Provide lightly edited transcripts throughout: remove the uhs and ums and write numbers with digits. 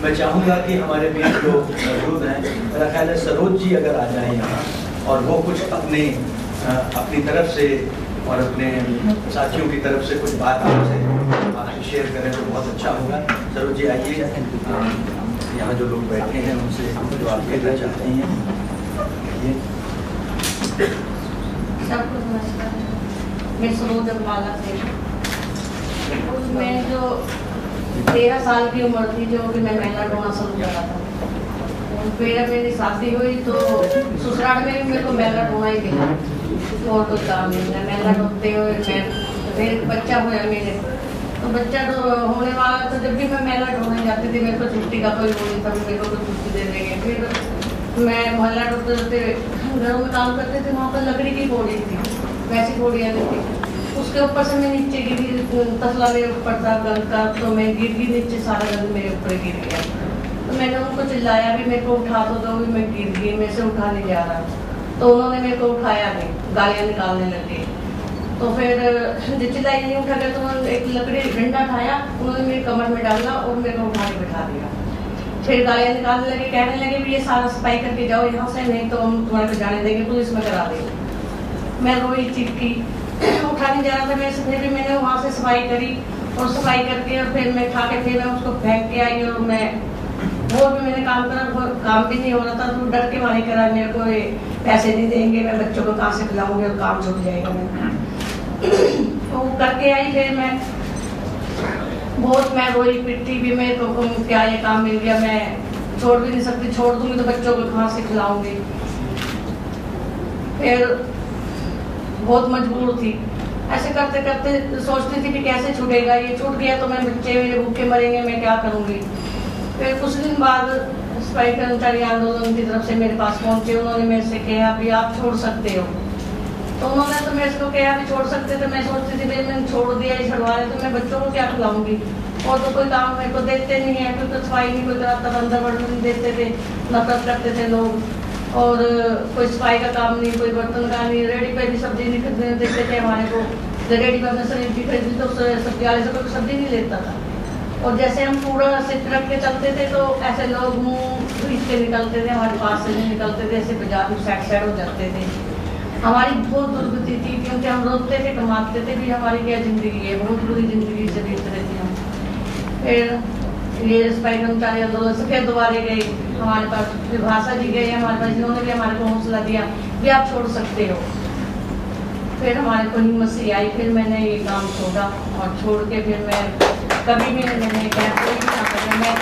मैं चाहूँगा कि हमारे बीच जो मौजूद हैं, मेरा ख्याल है सरोज जी अगर आ जाएं यहाँ और वो कुछ अपनी तरफ से और अपने साथियों की तरफ से कुछ बात आपसे शेयर करें तो बहुत अच्छा होगा। सरोज जी आइए, यहाँ जो लोग बैठे हैं उनसे जो आप कहना चाहते हैं। सबको नमस्कार, मैं सरोज अगरवाला से। मैं जो 13 साल की उम्र थी जो कि मैं महिला ढोना शुरू करा था। फिर मेरी शादी हुई तो ससुराल में भी मेरे को महिला ढोना ही मिला और कोई काम नहीं मिला। महिला ढोते हुए फिर बच्चा हुआ मेरे, तो बच्चा होने वाला तो जब भी मैं महिला ढोने जाती थी मेरे को छुट्टी का कोई वो नहीं था, मेरे को तो छुट्टी दे देंगे। फिर मैं महिला ढोते घरों में काम करते थे, वहाँ पर लकड़ी की बोरी थी, वैसी बोरियाँ नहीं थी। उसके ऊपर से मैं नीचे गिरी, तसला मेरे ऊपर था गन का, तो मैं गिर गई नीचे, सारा गन मेरे ऊपर गिर गया। तो मैंने उनको चिल्लाया भी मेरे को उठा तो भी मैं गिर गई, मेरे से उठा नहीं जा रहा। तो उन्होंने मेरे को उठाया नहीं, गालियाँ निकालने लगे। तो फिर चिल्लाई नहीं उठा गया तो उन्होंने एक लकड़ी डंडा उठाया, उन्होंने मेरी कमर में डाला और मेरे को उठा के बिठा दिया। फिर गालियाँ निकालने लगे, कहने लगे भी ये सारा सफाई करके जाओ यहाँ से, नहीं तो हम तुम्हारे को जाने देंगे, पुलिस में करा देंगे। मैं रोई चीखी, उठा नहीं जा रहा था मेरे से। फिर भी मैंने वहाँ से सफाई करी और सफाई करके और फिर मैं खा के फिर मैं उसको फेंक के आई और मैं वो भी मैंने काम करा, काम भी नहीं हो रहा था तो डर के मारे करा, मेरे को पैसे नहीं देंगे, मैं बच्चों को कहाँ से खिलाऊंगी और काम छूट जाएगा। मैं वो करके आई, फिर मैं बहुत मैं रोई पिटी भी, मैं तो क्या ये काम मिल गया, मैं छोड़ भी नहीं सकती, छोड़ दूंगी तो बच्चों को कहाँ से खिलाऊंगी। फिर बहुत मजबूर थी, ऐसे करते करते सोचती थी कि कैसे छूटेगा, ये छूट गया तो मैं बच्चे मेरे भूखे मरेंगे, मैं क्या करूंगी। फिर कुछ दिन बाद सफाई कर्मचारी आंदोलन की तरफ से मेरे पास पहुंचे, उन्होंने मेरे से कहा भी आप छोड़ सकते हो। तो उन्होंने तो मेरे को कहा भी छोड़ सकते थे। मैं सोचती थी भाई मैंने छोड़ दिया, ये छुड़वा रहे तो मैं बच्चों को क्या खिलाऊंगी, और तो कोई काम मेरे को देते नहीं है, क्योंकि सफाई नहीं कोई कराता, अंदर बर्तन नहीं देते थे, नफरत करते थे लोग, और कोई सफाई का काम नहीं, कोई बर्तन का नहीं, रेडी पे भी सब्जी नहीं खरीदने देते थे हमारे को। रेडी पे में सब्जी खरीदी तो सब्जी वाले से कोई सब्जी नहीं लेता था। और जैसे हम पूरा सिर रख के चलते थे तो ऐसे लोग मुँह खींच के निकलते थे, हमारे पास से नहीं निकलते थे, ऐसे बाजार में साइड हो जाते थे। हमारी बहुत दुर्गति थी, क्योंकि हम रोते थे, कमाते थे भी, हमारी क्या ज़िंदगी है, बहुत बुरी ज़िंदगी से बीत रहे थे हम। फिर ये सफाई कर्मचारी आंदोलन से फिर दोबारा गए हमारे पास, विभाषा जी गए हमारे पास, जिन्होंने भी हमारे को हौसला दिया कि आप छोड़ सकते हो। फिर हमारे को हिम्मत से आई, फिर मैंने ये काम छोड़ा और छोड़ के फिर मैं कभी भी मैंने क्या कोई भी ना करना, मैं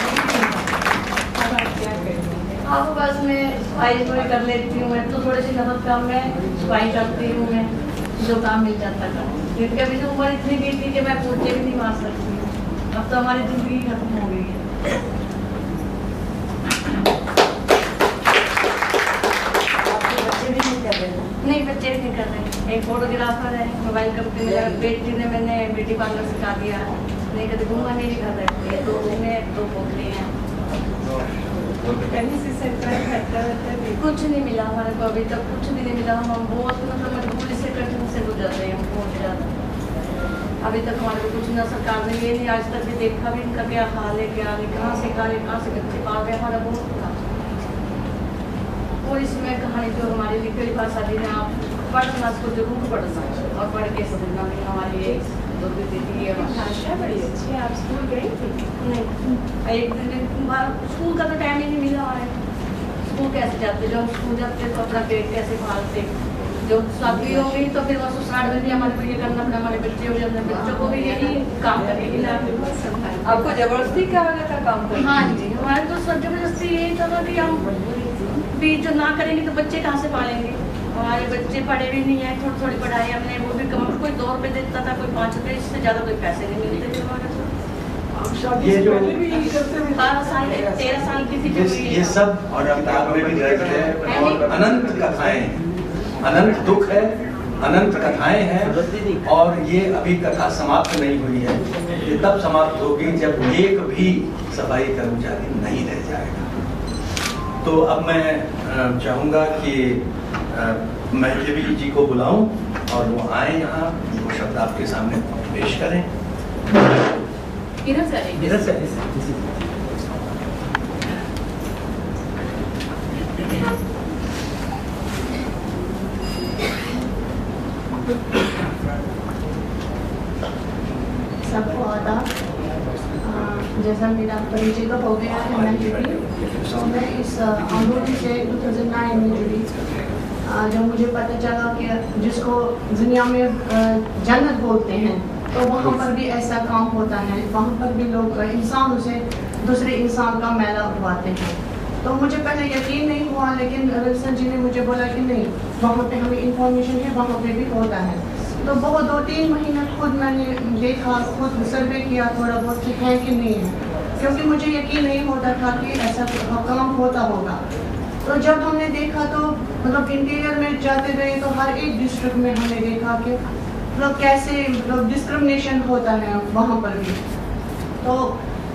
अब बस मैं सफाई कर लेती हूँ। मैं तो थोड़ी सी नफरत काम में सफाई करती हूँ, मैं जो काम मिल जाता था। फिर कभी तो उम्र इतनी भी थी कि मैं पूछे भी नहीं मार सकती, अब तो हमारी जिंदगी खत्म हो गई है। नहीं, बच्चे भी नहीं कर रहे। एक फोटोग्राफर है, मोबाइल कंपनी में, बेटी ने मैंने ब्यूटी पार्लर सिखा दिया, नहीं कभी घूमा नहीं घर रहती है, 2 महीने 2 पोखरी हैं। कुछ नहीं मिला हमारे को, अभी तक कुछ भी नहीं मिला। हम बहुत मतलब मजबूरी से कठिन से गुजर रहे हैं बहुत ज़्यादा। अभी तक हमारे को कुछ ना सरकार ने ये नहीं आज तक भी देखा भी इनका क्या हाल है, क्या नहीं, कहाँ से बच्चे पाल रहे, हमारा बहुत बुरा। और इसमें कहानी जो हमारी लिखी हुई भाषा दी है, आप पढ़ना इसको जरूर पढ़ना और पढ़ के समझना भी हमारी ये दुर्गति थी। ये भाषा बड़ी अच्छी है। आप स्कूल गई थी? नहीं, एक दिन स्कूल का तो टाइम ही नहीं मिला हमारे। स्कूल कैसे जाते, जब स्कूल जाते तो अपना पेट कैसे पालते, जो शादी हो गई तो फिर वो ससुराल में भी हमारे को ये करना पड़ा, हमारे बच्चे हो जाते, बच्चों को भी यही काम करके खिलाते। आपको जबरदस्ती कहा गया था काम करने? हाँ जी, हमारे तो सब जबरदस्ती यही था कि हम भी जो ना करेंगे तो बच्चे कहाँ से पालेंगे। हमारे बच्चे पढ़े भी नहीं है, थोड़ी पढ़ाई हमने वो भी कम, कोई 2 रुपये देता था, कोई 5 रुपये, इससे ज़्यादा कोई पैसे नहीं मिलते थे हमारे को। ये जो 13 साल की थी ये सब और अमिताभ में भी दर्द है, और अनंत कथाएं, अनंत दुख है, अनंत कथाएं हैं, और ये अभी कथा समाप्त नहीं हुई है। ये तब समाप्त होगी जब एक भी सफाई कर्मचारी नहीं रह जाएगा। तो अब मैं चाहूँगा कि मैं देवी जी को बुलाऊं और वो आए यहाँ, वो शब्द आपके सामने पेश करें। इधर से सबको आदाब। जैसा मेरा परिचय तो हो गया है, मैं जुड़ी तो मैं इस आंदोलन से 2009 में जुड़ी। जब मुझे पता चला कि जिसको दुनिया में जन्नत बोलते हैं तो वहाँ पर भी ऐसा काम होता है, वहाँ पर भी लोग इंसानों से दूसरे इंसान का मैला उठवाते हैं। तो मुझे पहले यकीन नहीं हुआ, लेकिन रविशंकर जी ने मुझे बोला कि नहीं, वहाँ पे हमें इंफॉर्मेशन है, वहाँ पे भी होता है। तो बहुत 2-3 महीने खुद मैंने देखा, खुद सर्वे किया थोड़ा बहुत कि है कि नहीं है, क्योंकि मुझे यकीन नहीं होता था कि ऐसा काम होता होगा। तो जब हमने देखा तो मतलब इंटीरियर में जाते गए तो हर एक डिस्ट्रिक्ट में हमने देखा कि मतलब कैसे मतलब डिस्क्रिमिनेशन होता है वहाँ पर भी। तो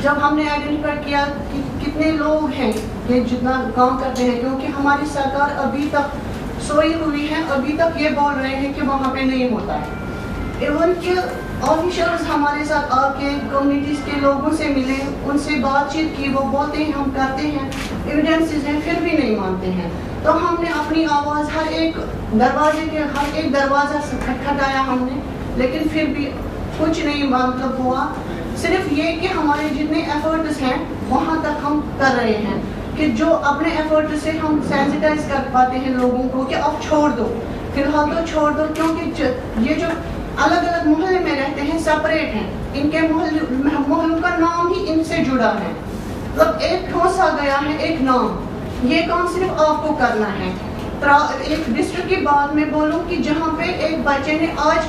जब हमने आइडेंटिफाई किया कि कितने लोग हैं ये जितना काम करते हैं, क्योंकि हमारी सरकार अभी तक सोई हुई है, अभी तक ये बोल रहे हैं कि वहाँ पे नहीं होता है। इवन कि ऑफिशियल्स हमारे साथ आके कम्युनिटीज़ के लोगों से मिले, उनसे बातचीत की, वो बोलते हैं हम करते हैं, एविडेंसेस हैं, फिर भी नहीं मानते हैं। तो हमने अपनी आवाज़ हर एक दरवाज़ा से खटखटाया हमने, लेकिन फिर भी कुछ नहीं मतलब हुआ। सिर्फ ये कि हमारे जितने एफर्ट्स हैं वहाँ तक हम कर रहे हैं कि जो अपने एफर्ट से हम सेंसिटाइज कर पाते हैं लोगों को कि अब छोड़ दो, फिलहाल तो छोड़ दो, क्योंकि ये जो अलग अलग मोहल्ले में रहते हैं सेपरेट हैं, इनके मोहल्लों का नाम ही इनसे जुड़ा है, मतलब एक ठोसा गया है, एक नाम। ये काम सिर्फ आपको करना है। एक डिस्ट्रिक्ट की बात मैं बोलूं कि जहाँ पे एक बच्चे ने आज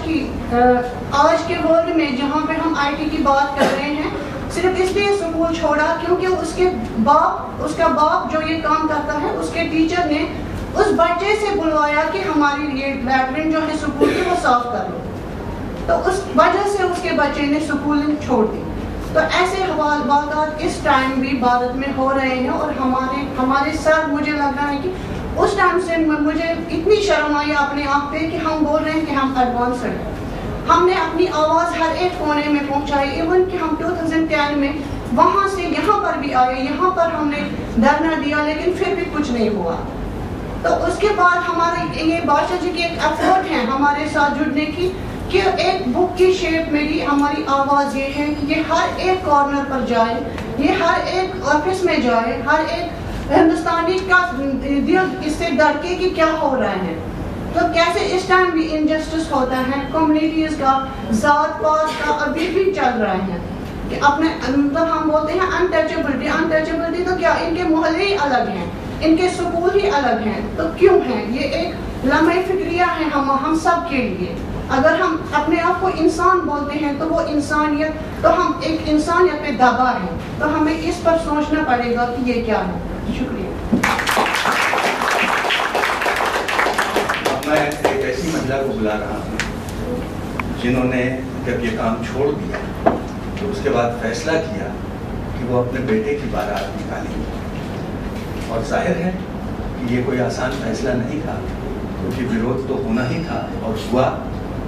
के वर्ल्ड में जहाँ पे हम IT की बात कर रहे हैं, सिर्फ इसलिए स्कूल छोड़ा क्योंकि उसका बाप जो ये काम करता है, उसके टीचर ने उस बच्चे से बुलवाया कि हमारी ये लैट्रिन जो है स्कूल की वो साफ कर लो। तो उस वजह से उसके बच्चे ने स्कूलिंग छोड़ दी। तो ऐसे वाक़ात इस टाइम भी भारत में हो रहे हैं, और हमारे सर मुझे लग रहा है कि उस टाइम से मुझे इतनी शर्म आई अपने आप पे कि हम बोल रहे हैं कि हम एडवांस्ड हैं। हमने अपनी आवाज़ हर एक कोने में पहुंचाई, इवन कि हम 2010 में वहाँ से यहाँ पर भी आए, यहाँ पर हमने धरना दिया, लेकिन फिर भी कुछ नहीं हुआ। तो उसके बाद हमारे ये बादशाह जी की एक एफर्ट है हमारे साथ जुड़ने की कि एक बुक की शेप में ही हमारी आवाज़ ये है कि ये हर एक कॉर्नर पर जाए, ये हर एक ऑफिस में जाए, हर एक हिंदुस्तानी का दिल इससे धड़के कि क्या हो रहा है। तो कैसे इस टाइम भी इनजस्टिस होता है, कम्युनिटीज का, जात पात का अभी भी चल रहा है कि अपने मतलब हम बोलते हैं अनटचेबिलिटी, तो क्या इनके मोहल्ले ही अलग हैं, इनके स्कूल ही अलग हैं, तो क्यों हैं? ये एक लम्हे फिक्रिया है हम सब के लिए। अगर हम अपने आप को इंसान बोलते हैं तो वो इंसानियत, तो हम एक इंसानियत पे दबा है, तो हमें इस पर सोचना पड़ेगा कि ये क्या है। शुक्रिया। मैं एक ऐसी महिला को बुला रहा हूँ जिन्होंने जब ये काम छोड़ दिया तो उसके बाद फैसला किया कि वो अपने बेटे की बारात निकालेंगे, और जाहिर है कि ये कोई आसान फैसला नहीं था, क्योंकि विरोध तो होना ही था और हुआ,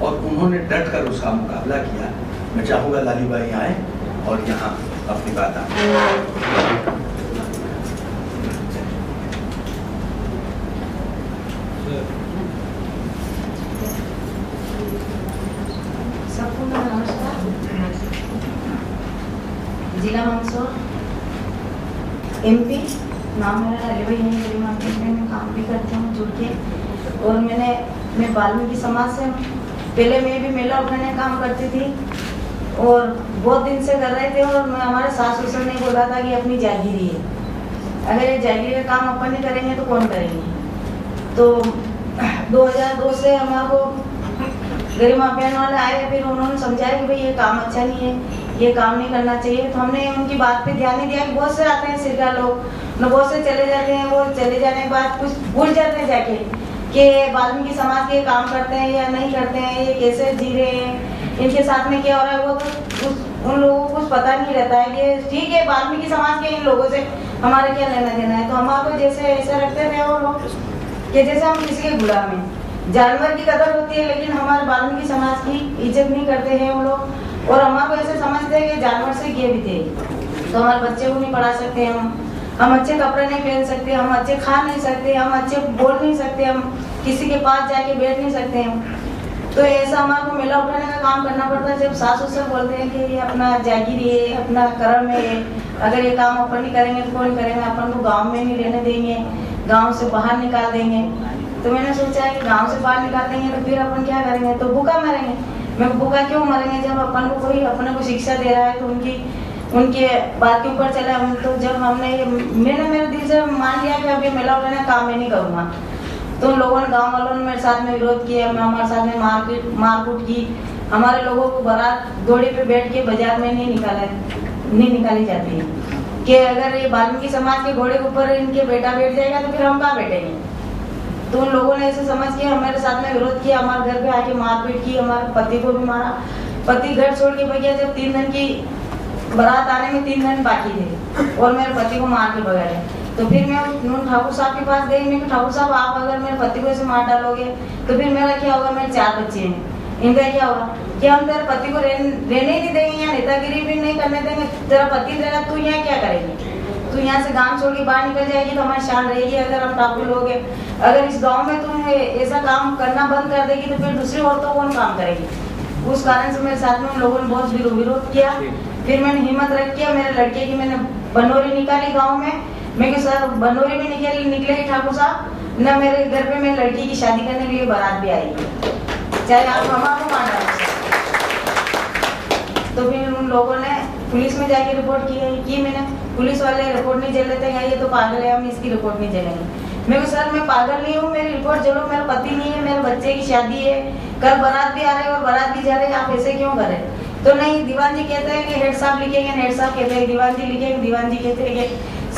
और उन्होंने डट कर उसका मुकाबला किया। मैं चाहूँगा लाली बाई आए और यहाँ अपनी बात आए। सबको नमस्कार। जिला मंदसौर MP, नाम मेरा लाली बाई है, मेरी मार्केट में काम भी करती हूँ जुड़ के। और मैं वाल्मीकि समाज से हूँ। पहले मैं भी मेला उठाने काम करती थी और बहुत दिन से कर रहे थे, और हमारे सास ससुर ने बोला था कि अपनी जागीरी है, अगर ये जागीरी का काम अपन नहीं करेंगे तो कौन करेंगे। तो 2002 से हमारे को गरीब माफियान वाले आए, फिर उन्होंने समझाया कि भाई ये काम अच्छा नहीं है, ये काम नहीं करना चाहिए। तो हमने उनकी बात पे ध्यान नहीं दिया कि बहुत से आते हैं सिरका लोग, बहुत से चले जाते हैं, वो चले जाने के बाद कुछ भूल जाते हैं जाके कि वाल्मीकि समाज के काम करते हैं या नहीं करते हैं, ये कैसे जी रहे हैं, इनके साथ में क्या हो रहा है, वो तो उन लोगों को कुछ पता नहीं रहता है कि ठीक है वाल्मीकि समाज के इन लोगों से हमारे क्या लेना देना है। तो हमारे जैसे ऐसा रखते थे वो लोग कि जैसे हम किसी के गुलाम हैं। जानवर की कदर होती है, लेकिन हमारे वाल्मीकि समाज की इज्जत नहीं करते हैं वो लोग, और हमारे को ऐसे समझते हैं कि जानवर से किए भी थे, तो हमारे बच्चे को नहीं पढ़ा सकते हम, हम अच्छे कपड़े नहीं पहन सकते, हम अच्छे खा नहीं सकते, हम अच्छे बोल नहीं सकते, हम किसी के पास जाके बैठ नहीं सकते हम। तो ऐसा हमारे को मेला उठाने का काम करना पड़ता है। जब सास ससुर बोलते हैं कि ये अपना जागीर है, अपना कर्म है, अगर ये काम अपन नहीं करेंगे तो कौन करेंगे, अपन को गाँव में नहीं रहने देंगे, गाँव से बाहर निकाल देंगे। तो मैंने सोचा है कि गाँव से बाहर निकाल देंगे तो फिर अपन क्या करेंगे, तो भूखा मरेंगे। मैं भूखा क्यों मरेंगे जब अपन को कोई अपने को शिक्षा दे रहा है, तो उनके बात के ऊपर चला। तो जब मैंने मेरे दिल से मान लिया कि अभी मेला उठाने काम मैं नहीं करूँगा, तो उन लोगों ने, गाँव वालों ने मेरे साथ में विरोध किया, हमारे साथ में मारकूट की। हमारे लोगों को बारात घोड़े पे बैठ के बाजार में नहीं निकाली जाती है कि अगर ये वाल्मीकि समाज के घोड़े के ऊपर इनके बेटा बैठ जाएगा तो फिर हम कहाँ बैठेंगे। तो उन लोगों ने ऐसे समझ के हमारे साथ में विरोध किया, हमारे घर पे आके मारपीट की, हमारे पति को भी मारा। पति घर छोड़ के भैया, जब 3 दिन की बारात आने में 3 दिन बाकी थे और मेरे पति को मार के भगाया। तो फिर मैं ठाकुर साहब के पास गई। मैं ठाकुर साहब, आप अगर मेरे पति को ऐसे मार डालोगे तो फिर मेरा क्या होगा, मेरे 4 बच्चे हैं, इनका क्या होगा कि हम तेरे पति को रहने ही नहीं देंगे, या नेतागिरी भी नहीं करने देंगे। तेरा पति रहेगा, तू यहाँ क्या करेगी, तू यहाँ से गांव छोड़ के बाहर निकल जाएगी तो हमारी शान रहेगी। अगर हम ठाकुर लोग हैं, अगर इस गांव में तुम ऐसा काम करना बंद कर देगी तो फिर दूसरी औरतों कौन काम करेगी। उस कारण से मेरे साथ में लोगों ने बहुत विरोध किया। फिर मैंने हिम्मत रख के मेरे लड़के की मैंने बनोरी निकाली गाँव में। मैं कि सर बनोरी में निकलेगी ठाकुर साहब न, मेरे घर पे मेरी लड़की की शादी करने के लिए बारात भी आएगी, चाहे आप हमारे मान रहे। तो फिर उन लोगों ने पुलिस में जाके रिपोर्ट की मैंने। पुलिस वाले रिपोर्ट नहीं जल लेते हैं, ये तो पागल है, हम इसकी रिपोर्ट नहीं जलेंगे। मैं को सर मैं पागल नहीं हूँ, मेरी रिपोर्ट जलो, मेरा पति नहीं है, मेरे बच्चे की शादी है, कल बारात भी आ रहे और बारात भी जा रहे, आप ऐसे क्यों करें। तो नहीं, दीवान जी कहते हैं कि हेड साहब लिखेंगे, हेड साहब कहते हैं दीवान जी लिखेंगे, दीवान जी कहते हैं कि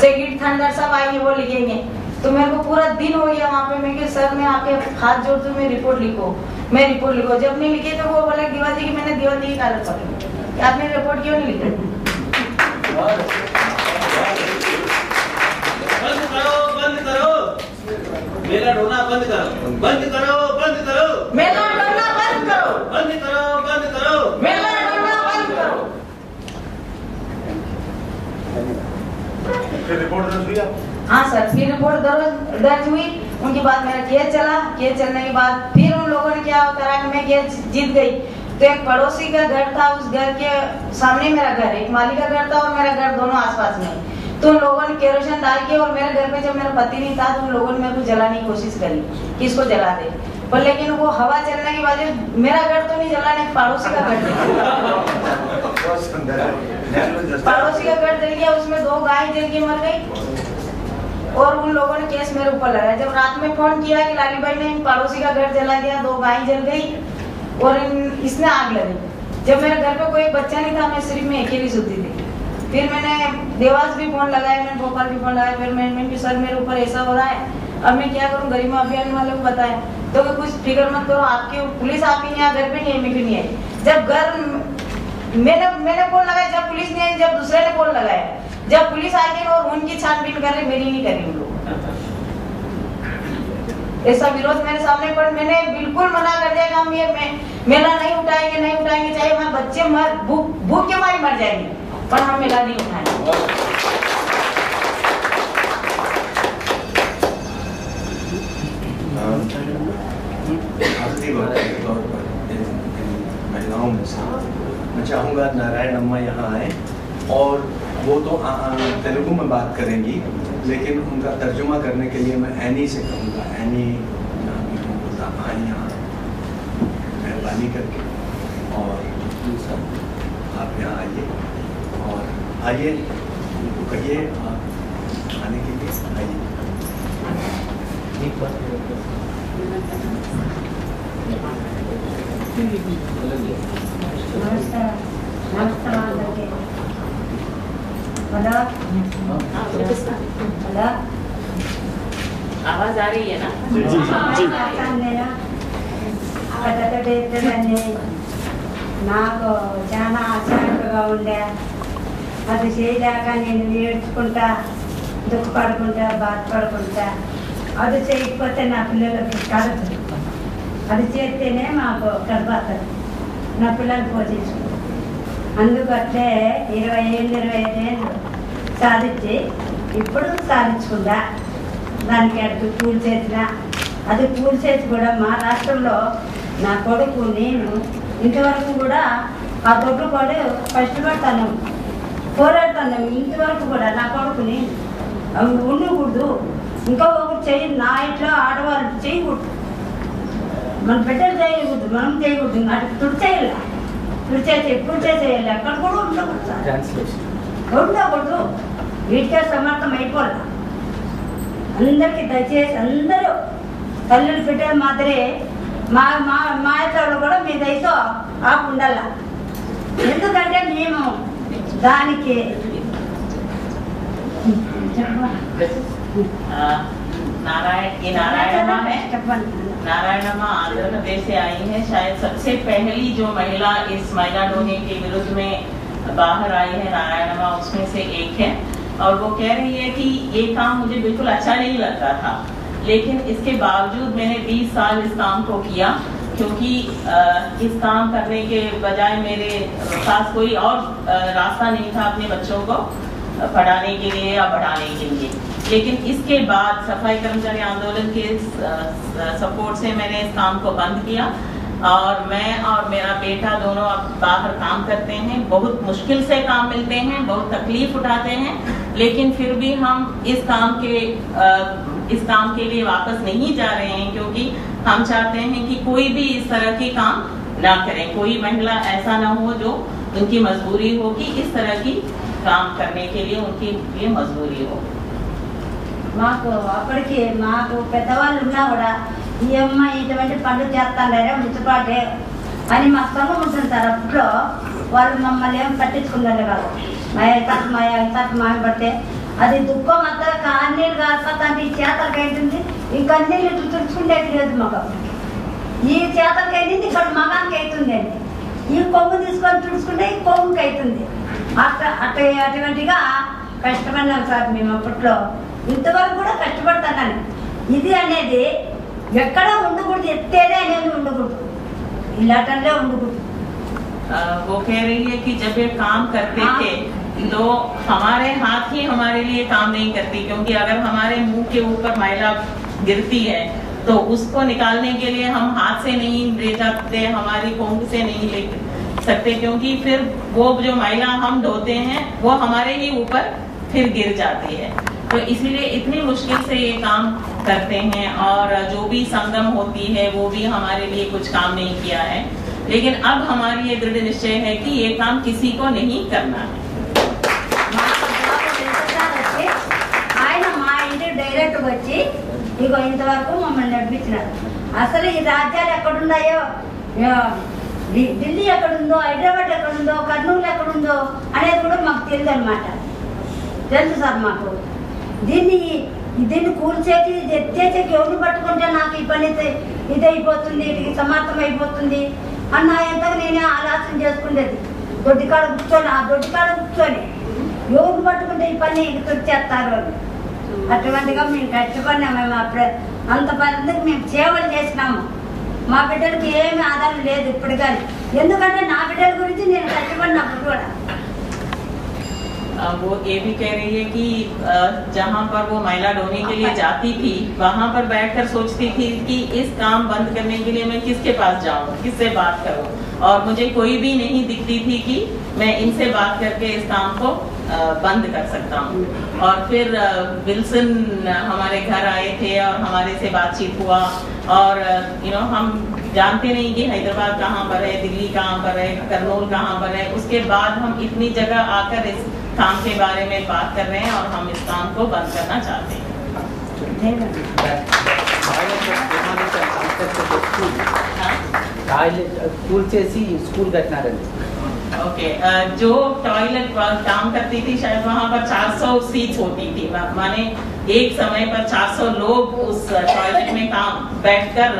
सेक्रेटरी थानेदार साहब आएंगे वो लिखेंगे। तो मेरे को पूरा दिन हो गया वहाँ पे। मैं कि सर मैं आपके हाथ जोड़ती हूँ, मैं रिपोर्ट लिखो। जब नहीं लिखे तो वो बोले दीवान जी की मैंने दीवान जी की कागज पकड़ी, आपने रिपोर्ट क्यों नहीं लिखी। मेला ढोना बंद करो, बंद करो, बंद करो, मेला ढोना बंद करो, बंद करो, बंद करो, मेला ढोना बंद करो। फिर रिपोर्ट दर्ज हुई? हाँ सर, फिर रिपोर्ट दर्ज हुई। उनके बाद मेरा केस चला। केस चलने के बाद फिर उन लोगों ने क्या करा कि मैं केस जीत गई। तो एक पड़ोसी का घर था, उस घर के सामने मेरा घर, एक माली का घर था और मेरा घर दोनों आसपास में। तो उन लोगों ने केरोसिन डाल के, और मेरे घर पे जब मेरा पति नहीं था तो उन लोगों ने मेरे को जलाने की कोशिश करी कि इसको जला दे, पर लेकिन वो हवा चलने की वजह मेरा घर तो नहीं जला, पड़ोसी का घर पड़ोसी का घर जल गया। उसमें 2 गाय जल के मर गई और उन लोगों ने केस मेरे ऊपर लगाया। जब रात में फोन किया कि लाली भाई ने पड़ोसी का घर जला दिया, 2 गाय जल गई और इसने आग लगी। जब मेरे घर पे कोई बच्चा नहीं था, मैं सिर्फ मैं अकेली सोती थी। फिर मैंने देवास भी फोन लगाया, मैंने भोपाल भी फोन लगाया। फिर मैंने सर मेरे ऊपर ऐसा हो रहा है, अब मैं क्या करूं। गरिमा अभियान वाले को बताया तो कुछ फिक्र मत करो, आपकी पुलिस आपके यहाँ घर पे नहीं है, मैं क्यों नहीं आई। जब घर मैंने फोन लगाया, जब पुलिस नहीं आई, जब दूसरे ने फोन लगाया, जब पुलिस आ गई और उनकी छानबीन कर रही, मेरी नहीं करी उन लोग। ऐसा विरोध मेरे सामने, पर मैंने बिल्कुल मना कर दिया कि हम ये मेला नहीं उठाएंगे, चाहे हमारे बच्चे भूख के मारे मर जाएंगे, पर हम मेला नहीं उठाएंगे। आखिरी बात के तौर पर महिलाओं में से मैं चाहूँगा नारायण अम्मा यहाँ आए और वो तो तेलुगु में बात करेंगी, लेकिन उनका तर्जुमा करने के लिए मैं एनी से कहूँगा। एनी यहाँ मेहरबानी करके, और आप यहाँ आइए और आइए, उनको कहिए आप आने के लिए आइए। आवाज आ रही है ना? నాకు చాలా ఆశ్చర్యంగా ఉండే, అది చేయలేక నేను ఏడ్చుకుంటా, దుఃఖపడుకుంటా, బాధపడుకుంటా. అది చేయకపోతే నా పిల్లలకి కడదు, అది చేస్తేనే మాకు గర్భాతది, నా పిల్లలు పోషించుకుంటారు. అందుకట్లే 20 ఏళ్ళు 25 ఏళ్ళు సాధించి ఇప్పుడు సాధించుకుందా దానికి అటు కూలి చేసిన అది కూలి చేసి కూడా మా రాష్ట్రంలో నా కొడుకు నేను ఇంతవరకు కూడా ఆ దొడ్డు కూడా కష్టపడతాను పోరాడతాను ఇంతవరకు కూడా నా కొడుకుని ఉండకూడదు ఇంకా ఒకటి చేయి నా ఇంట్లో ఆడవాళ్ళు చేయకూడదు మన బిడ్డలు చేయకూడదు మనం చేయకూడదు అటు తుడిచేయాలి తుడిచేసి ఎప్పుడు చేసేయాలి అక్కడ కూడా ఉండకూడదు వీటికే సమర్థం అయిపోవాలి అందరికీ దయచేసి అందరూ తల్లులు బిడ్డల మాదిరే మా మా మా ఇతరులు కూడా మీ దయతో ఆపు ఉండాల ఎందుకంటే మేము దానికి नारायण माँ आंध्र प्रदेश से आई है। शायद सबसे पहली जो महिला इस महिला डोने के विरुद्ध में बाहर आई है नारायण माँ उसमें से एक है और वो कह रही है कि ये काम मुझे बिल्कुल अच्छा नहीं लगता था, लेकिन इसके बावजूद मैंने 20 साल इस काम को किया क्योंकि इस काम करने के बजाय मेरे पास कोई और रास्ता नहीं था अपने बच्चों को पढ़ाने के लिए या बढ़ाने के लिए। लेकिन इसके बाद सफाई कर्मचारी आंदोलन के सपोर्ट से मैंने इस काम को बंद किया और मैं और मेरा बेटा दोनों अब बाहर काम करते हैं। बहुत मुश्किल से काम मिलते हैं, बहुत तकलीफ उठाते हैं, लेकिन फिर भी हम इस काम के लिए वापस नहीं जा रहे हैं क्योंकि हम चाहते हैं कि कोई भी इस तरह के काम ना करें। कोई महिला ऐसा ना हो जो उनकी मजबूरी हो कि इस तरह की काम करने के लिए उनकी लिए मजबूरी हो। మాకు అప్పటికి మాకు పెద్దవాళ్ళు ఉన్నా కూడా ఈ అమ్మాయి ఇటువంటి పనులు చేస్తాండారే మున్సిపాలిటీ అని మాకు సొంతం ఉంటుంది సార్. అప్పట్లో వాళ్ళు మమ్మల్ని ఏం పట్టించుకున్నారు కాదు. మా మాయ పడితే అది దుఃఖం అంతా కన్నీళ్ళు కాకపోతే అంటే ఈ చేతలకి అవుతుంది, ఈ కన్నీళ్ళు తుడుచుకునేది లేదు మాకు. ఈ చేతలకి అయింది ఇక్కడ మగానికి అవుతుంది అండి. ఈ కొమ్ము తీసుకొని తుడుచుకుంటే ఈ కొమ్ముకి అవుతుంది. అటువంటిగా కష్టపడినాం సార్ మేము అప్పట్లో. ఇంతవరకు కూడా కష్టపడతాను. ఇది అనేది ఎక్కడ ఉండకూడదు, ఎత్తేదే అనేది ఉండకూడదు, ఇలాటంలో ఉండకూడదు. वो कह रही है कि जब ये काम करते थे तो हमारे हाथ ही हमारे लिए काम नहीं करती, क्योंकि अगर हमारे मुंह के ऊपर मैला गिरती है तो उसको निकालने के लिए हम हाथ से नहीं ले जाते, हमारी कोंग से नहीं ले सकते, क्योंकि फिर वो जो मैला हम धोते हैं वो हमारे ही ऊपर फिर गिर जाती है। तो इसीलिए इतनी मुश्किल से ये काम करते हैं और जो भी संगम होती है वो भी हमारे लिए कुछ काम नहीं किया है। लेकिन अब हमारी ये दृढ़ निश्चय है कि ये काम किसी को नहीं करना है। ఆయన మా ఇంటికి డైరెక్ట్ వచ్చి ఇగో ఇంతవరకు మమ్మల్ని నడిపించినారు. అసలు ఈ రాజ్యాలు ఎక్కడున్నాయో, ఢిల్లీ ఎక్కడుందో, హైదరాబాద్ ఎక్కడుందో, కర్నూలు ఎక్కడుందో అనేది కూడా మాకు తెలియదు అనమాట. తెలుసు సార్ మాకు. దీన్ని కూల్చేసి ఎత్తేసేకి ఎవరు పట్టుకుంటే నాకు ఈ పని ఇది అయిపోతుంది, ఇది సమర్థం అయిపోతుంది అన్న ఎంతగా నేనే ఆలోచన చేసుకునేది. దొడ్డికాడ కూర్చొని ఎవరు పట్టుకుంటే ఈ పని చేస్తారు అని. అటువంటిగా మేము కష్టపడినాము. మేము అప్పుడే అంత పనికి మేము సేవలు చేసినాము. మా బిడ్డలకి ఏమి ఆధారం లేదు ఇప్పుడు కానీ, ఎందుకంటే నా బిడ్డల గురించి నేను కష్టపడినప్పుడు కూడా. वो ये भी कह रही है कि जहाँ पर वो महिला डोने के लिए जाती थी वहाँ पर बैठकर सोचती थी कि इस काम बंद करने के लिए मैं किसके पास जाऊँ, किससे बात करूँ, और मुझे कोई भी नहीं दिखती थी कि मैं इनसे बात करके इस काम को बंद कर सकता हूँ। और फिर विल्सन हमारे घर आए थे और हमारे से बातचीत हुआ और हम जानते नहीं कि हैदराबाद कहाँ पर है, दिल्ली कहाँ पर है, करनूल कहाँ पर है। उसके बाद हम इतनी जगह आकर इस काम के बारे में बात कर रहे हैं और हम इस काम को बंद करना चाहते हैं। स्कूल ओके, जो टॉयलेट काम करती थी शायद वहाँ पर 400 सीट्स होती थी, माने एक समय पर 400 लोग उस टॉयलेट में काम बैठकर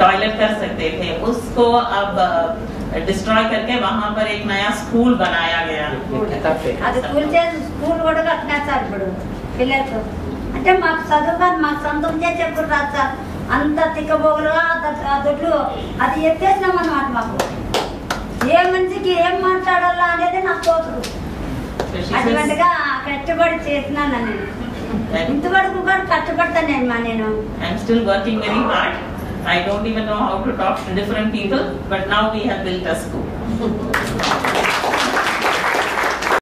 टॉयलेट कर सकते थे। उसको अब डिस्ट्रॉय करके वहाँ पर एक नया स्कूल बनाया गया। అది స్కూల్ కూడా కట్టినా సార్ ఇప్పుడు పిల్లలకు. అంటే మాకు చదువుకొని మాకు సొంతం చేసి ఎప్పుడు రాదు సార్. అంత తిక్కబోగులుగా దొడ్లు అది ఎత్తేసినాం అన్నమాట. మాకు ఏ మనిషికి ఏం మాట్లాడాలా అనేది నాకు తోచదు. అటువంటిగా కష్టపడి చేస్తున్నాను నేను ఇంతవరకు కూడా కష్టపడతానేమ్మా నేను. I'm still working very hard. I don't even know how to talk to different people, but now we have built a school.